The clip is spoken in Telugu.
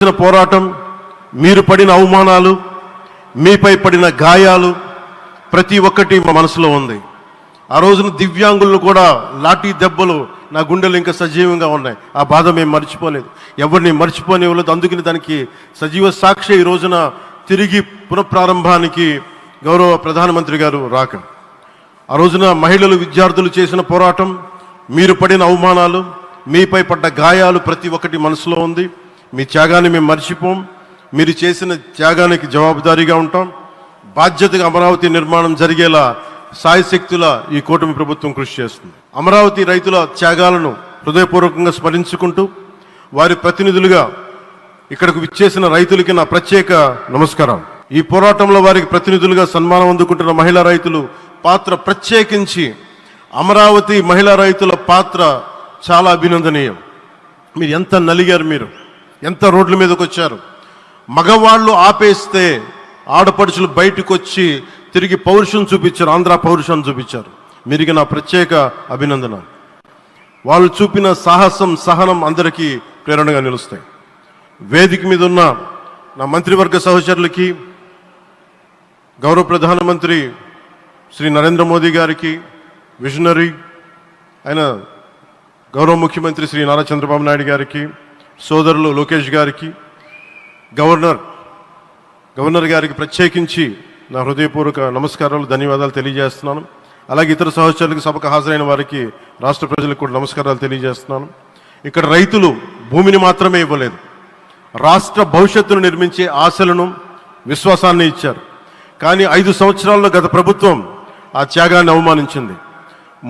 పోరాటం, మీరు పడిన అవమానాలు, మీపై పడిన గాయాలు ప్రతి ఒక్కటి మా మనసులో ఉంది. ఆ రోజున దివ్యాంగులను కూడా లాఠీ దెబ్బలు నా గుండెలు ఇంకా సజీవంగా ఉన్నాయి. ఆ బాధ మేము మర్చిపోలేదు, ఎవరిని మర్చిపోనివ్వలేదు. అందుకని దానికి సజీవ సాక్షి ఈ రోజున తిరిగి పునఃప్రారంభానికి గౌరవ ప్రధానమంత్రి గారు రాక, ఆ రోజున మహిళలు విద్యార్థులు చేసిన పోరాటం, మీరు పడిన అవమానాలు, మీపై పడ్డ గాయాలు ప్రతి ఒక్కటి మనసులో ఉంది. మీ త్యాగాన్ని మేము మర్చిపోం. మీరు చేసిన త్యాగానికి జవాబుదారీగా ఉంటాం. బాధ్యతగా అమరావతి నిర్మాణం జరిగేలా సాయశక్తుల ఈ కూటమి ప్రభుత్వం కృషి చేస్తుంది. అమరావతి రైతుల త్యాగాలను హృదయపూర్వకంగా స్మరించుకుంటూ వారి ప్రతినిధులుగా ఇక్కడకు విచ్చేసిన రైతులకి నా ప్రత్యేక నమస్కారం. ఈ పోరాటంలో వారికి ప్రతినిధులుగా సన్మానం అందుకుంటున్న మహిళా రైతులు పాత్ర, ప్రత్యేకించి అమరావతి మహిళా రైతుల పాత్ర చాలా అభినందనీయం. మీరు ఎంత నలిగారు, మీరు ఎంత రోడ్ల మీదకి వచ్చారు. మగవాళ్ళు ఆపేస్తే ఆడపడుచులు బయటకు వచ్చి తిరిగి పౌరుషం చూపించారు, ఆంధ్ర పౌరుషాన్ని చూపించారు. మీరికి నా ప్రత్యేక అభినందన. వాళ్ళు చూపిన సాహసం, సహనం అందరికీ ప్రేరణగా నిలుస్తాయి. వేదిక మీద ఉన్న నా మంత్రివర్గ సహచరులకి, గౌరవ ప్రధానమంత్రి శ్రీ నరేంద్ర మోదీ గారికి, విజనరీ అయిన గౌరవ ముఖ్యమంత్రి శ్రీ నారా చంద్రబాబు నాయుడు గారికి, సోదరులు లోకేష్ గారికి, గవర్నర్ గారికి ప్రత్యేకించి నా హృదయపూర్వక నమస్కారాలు, ధన్యవాదాలు తెలియజేస్తున్నాను. అలాగే ఇతర సహచరులకు, సభకు హాజరైన వారికి, రాష్ట్ర ప్రజలకు కూడా నమస్కారాలు తెలియజేస్తున్నాను. ఇక్కడ రైతులు భూమిని మాత్రమే ఇవ్వలేదు, రాష్ట్ర భవిష్యత్తును నిర్మించే ఆశలను, విశ్వాసాన్ని ఇచ్చారు. కానీ 5 సంవత్సరాల్లో గత ప్రభుత్వం ఆ త్యాగాన్ని అవమానించింది.